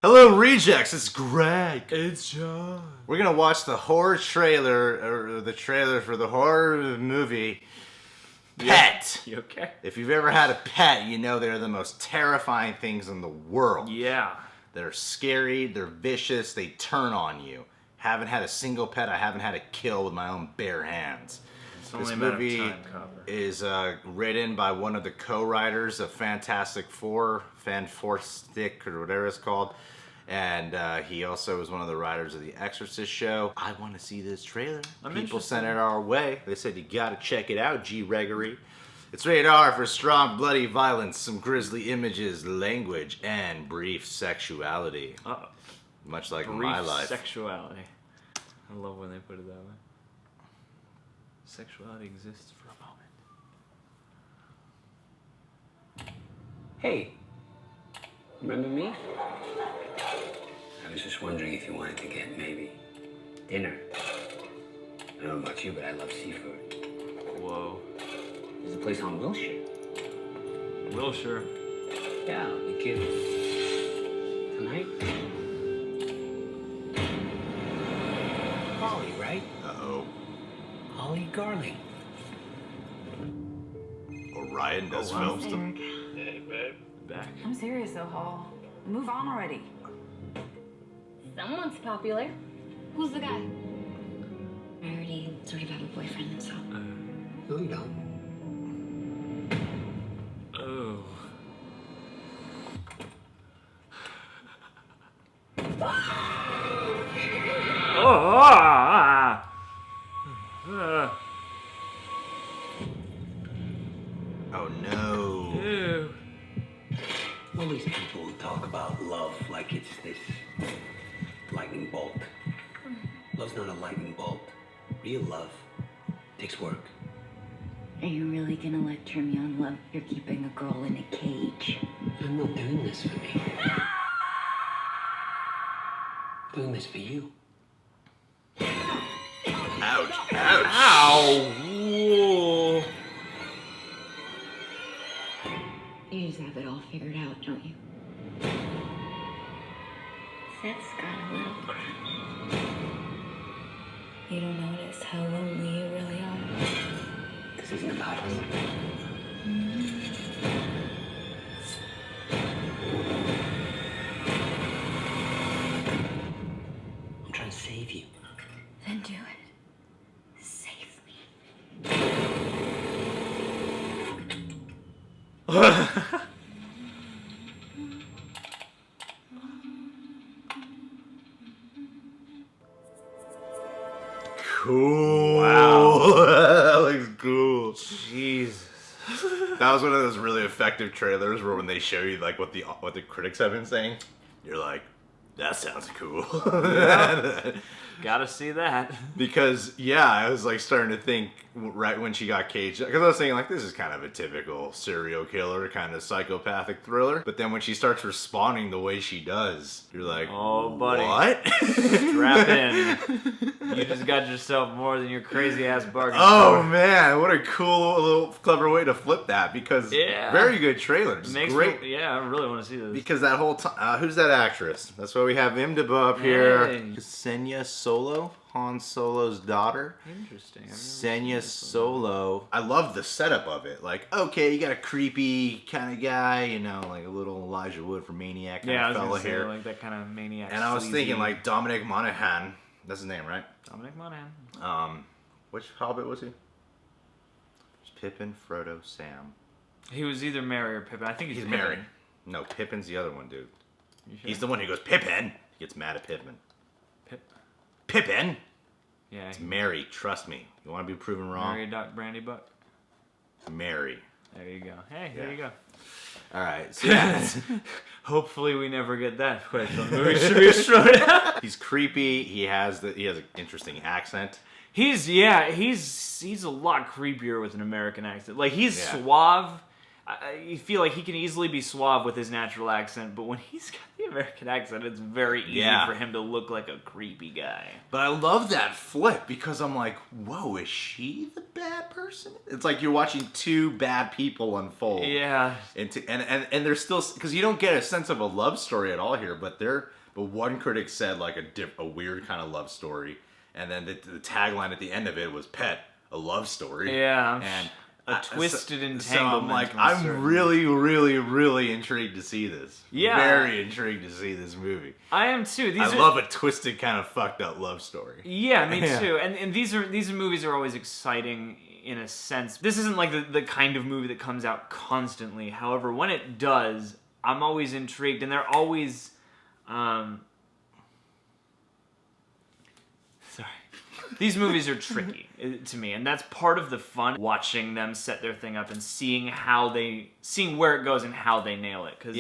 Hello, Rejects. It's Greg. It's John. We're gonna watch the horror trailer, or the trailer for the horror movie Pet. You okay? If you've ever had a pet, you know they're the most terrifying things in the world. Yeah. They're scary, they're vicious, they turn on you. Haven't had a single pet I haven't had to kill with my own bare hands. This This movie is written by one of the co-writers of Fantastic Four, Fantastic, or whatever it's called. And he also is one of the writers of The Exorcist show. I want to see this trailer. People sent it our way. They said, you got to check it out, G. Gregory. It's rated R for strong, bloody violence, some grisly images, language, and brief sexuality. Uh-oh. Much like Brief my life. Sexuality. I love when they put it that way. Sexuality exists for a moment. Hey, remember me? I was just wondering if you wanted to get maybe dinner. I don't know about you, but I love seafood. Whoa. There's a place on Wilshire. Wilshire. Yeah, we could tonight. Holly, right? Uh-oh. Holly Garling. Orion does films. Eric, Hey, babe. Back. I'm serious though, Hall. Move on already. Someone's popular. Who's the guy? I already sort of have a boyfriend, so. No, you don't. Oh. Oh no. Ew. All these people who talk about love like it's this lightning bolt. Love's not a lightning bolt. Real love takes work. Are you really gonna lecture me on love? You're keeping a girl in a cage. I'm not doing this for me. I'm doing this for you. Ouch. Ouch. Ow. Whoa. You just have it all figured out, don't you? Seth's got a little crush. You don't notice how lonely you really are. This isn't about us. I'm trying to save you. Then do it. Save me. Cool. Wow. That looks cool. Jesus. That was one of those really effective trailers where when they show you like what the critics have been saying, you're like, that sounds cool. Gotta see that. Because yeah, I was like starting to think right when she got caged, because I was thinking like this is kind of a typical serial killer kind of psychopathic thriller. But then when she starts responding the way she does, you're like, Oh, buddy. what? Strap in. You just got yourself more than your crazy ass bargain. Oh man, what a cool little clever way to flip that, because Yeah. very good trailer. Just Makes great. me, yeah, I really want to see this. Because that whole time, who's that actress? That's why we have IMDb up here. Hey. Ksenia Solo, Han Solo's daughter. Interesting. I've never seen Ksenia this one. Solo. I love the setup of it. Like, okay, you got a creepy kind of guy, you know, like a little Elijah Wood from Maniac kind Yeah, I of was fella gonna say, here. like that kind of maniac. And I was sleazy thinking like Dominic Monaghan. That's his name, right? Dominic Monaghan. Which Hobbit was he? There's Pippin, Frodo, Sam. He was either Merry or Pippin. I think he's He's Pippin. Merry. No, Pippin's the other one, dude. You sure? He's the one who goes, Pippin! He gets mad at Pippin. Pip. Pippin! Yeah. It's Mary, trust me. You want to be proven wrong? Merry Doc Brandy Buck. Mary. There you go. Hey, Yeah. there you go. Alright, so yeah. Hopefully we never get that question on the movie. Should be straight out. He's creepy. He has an interesting accent. He's a lot creepier with an American accent. Like he's Yeah. suave. You feel like he can easily be suave with his natural accent, but when he's got the American accent, it's very easy for him to look like a creepy guy. But I love that flip because I'm like, whoa, is she the bad person? It's like you're watching two bad people unfold. Yeah. And they're still, because you don't get a sense of a love story at all here, but one critic said like a weird kind of love story, and then the tagline at the end of it was "Pet, a love story." Yeah. And a twisted entanglement. So I'm like, I'm really, really, really intrigued to see this. Yeah. Very intrigued to see this movie. I am too. I love a twisted, kind of fucked up love story. Yeah, me too. And these movies are always exciting in a sense. This isn't like the kind of movie that comes out constantly. However, when it does, I'm always intrigued, and they're always sorry. These movies are tricky to me, and that's part of the fun, watching them set their thing up and seeing where it goes and how they nail it. Cause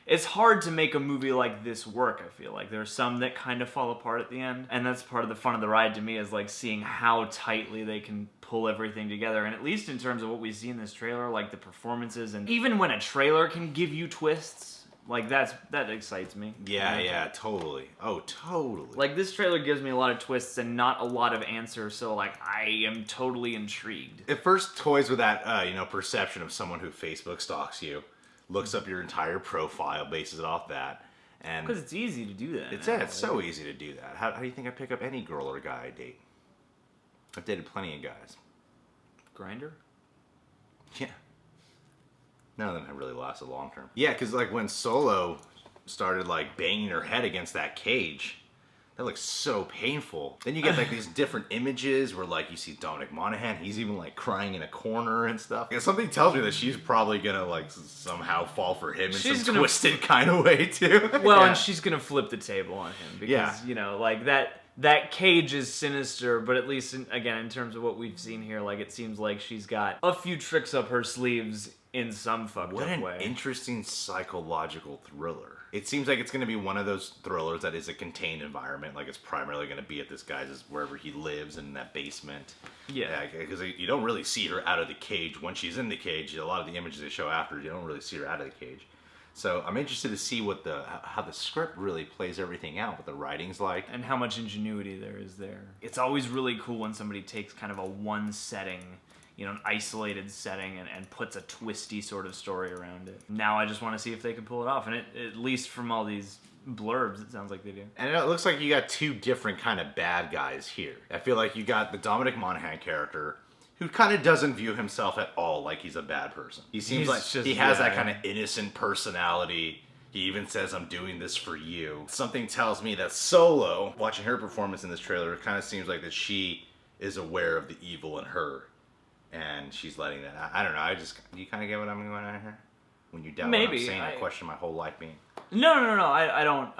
it's hard to make a movie like this work, I feel like. There are some that kind of fall apart at the end, and that's part of the fun of the ride to me, is like seeing how tightly they can pull everything together. And at least in terms of what we see in this trailer, like the performances, and even when a trailer can give you twists, like that excites me. Yeah, totally. Oh, totally. Like this trailer gives me a lot of twists and not a lot of answers, so like I am totally intrigued. It first toys with that perception of someone who Facebook stalks you, looks up your entire profile, bases it off that, and because it's easy to do that. It's so easy to do that. How do you think I pick up any girl or guy I date? I've dated plenty of guys. Grindr? Yeah. None of them have really lasted long term. Yeah, because like when Solo started like banging her head against that cage, that looks so painful. Then you get like these different images where like you see Dominic Monaghan, he's even like crying in a corner and stuff. And something tells me that she's probably gonna like somehow fall for him in some twisted kind of way too. Well, and she's gonna flip the table on him because like that cage is sinister, but at least again in terms of what we've seen here, like it seems like she's got a few tricks up her sleeves in some fucked up way. What an interesting psychological thriller. It seems like it's going to be one of those thrillers that is a contained environment. Like it's primarily going to be at this guy's wherever he lives in that basement. Yeah. Because you don't really see her out of the cage when she's in the cage. A lot of the images they show after, you don't really see her out of the cage. So I'm interested to see how the script really plays everything out, what the writing's like. And how much ingenuity there is there. It's always really cool when somebody takes kind of a one setting, an isolated setting and puts a twisty sort of story around it. Now I just want to see if they can pull it off. And at least from all these blurbs, it sounds like they do. And it looks like you got two different kind of bad guys here. I feel like you got the Dominic Monaghan character, who kind of doesn't view himself at all like he's a bad person. He seems like he has that kind of innocent personality. He even says, "I'm doing this for you." Something tells me that Solo, watching her performance in this trailer, it kind of seems like that she is aware of the evil in her. And she's letting that out. I don't know. Do you kind of get what I'm going on here? When you doubt what I'm saying, I question my whole life being. No. I don't.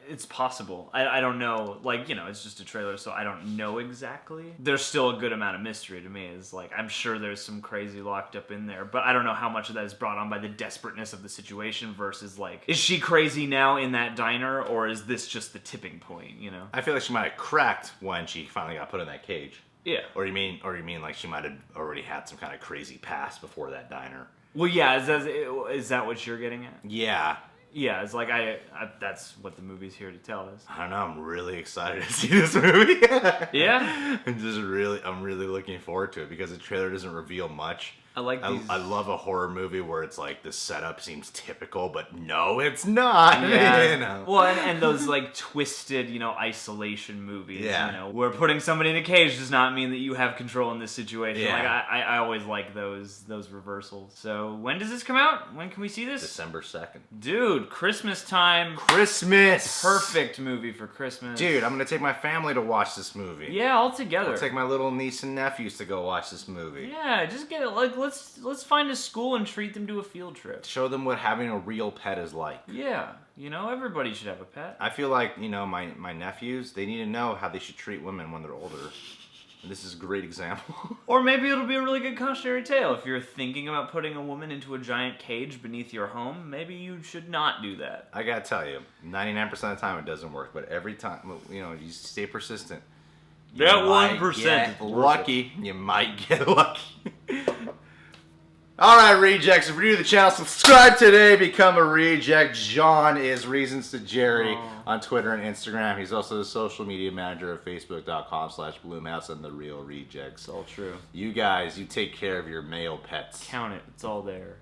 It's possible. I don't know. Like, it's just a trailer, so I don't know exactly. There's still a good amount of mystery to me. Is like, I'm sure there's some crazy locked up in there, but I don't know how much of that is brought on by the desperateness of the situation versus like, is she crazy now in that diner, or is this just the tipping point? I feel like she might have cracked when she finally got put in that cage. Yeah. Or you mean like she might have already had some kind of crazy past before that diner? Well, yeah. Is that what you're getting at? Yeah. Yeah, it's like that's what the movie's here to tell us. I don't know. I'm really excited to see this movie. Yeah. I'm really looking forward to it because the trailer doesn't reveal much. I love a horror movie where it's like the setup seems typical, but no, it's not. Yeah. Well, and those like twisted, isolation movies. Yeah. Where putting somebody in a cage does not mean that you have control in this situation. Yeah. Like I always like those reversals. So when does this come out? When can we see this? December 2nd. Dude, Christmas time. Christmas. Perfect movie for Christmas. Dude, I'm gonna take my family to watch this movie. Yeah, all together. I'll take my little niece and nephews to go watch this movie. Yeah, just get it. Like let's find a school and treat them to a field trip. Show them what having a real pet is like. Yeah, everybody should have a pet. I feel like, my nephews, they need to know how they should treat women when they're older. And this is a great example. Or maybe it'll be a really good cautionary tale. If you're thinking about putting a woman into a giant cage beneath your home, maybe you should not do that. I gotta tell you, 99% of the time it doesn't work, but every time, you stay persistent. That 1% get lucky. You might get lucky. All right, rejects. If you're new to the channel, subscribe today. Become a reject. John is Reasons to Jerry on Twitter and Instagram. He's also the social media manager of Facebook.com/Bloomhouse and The Real Rejects. It's all true. You guys, you take care of your male pets. Count it. It's all there.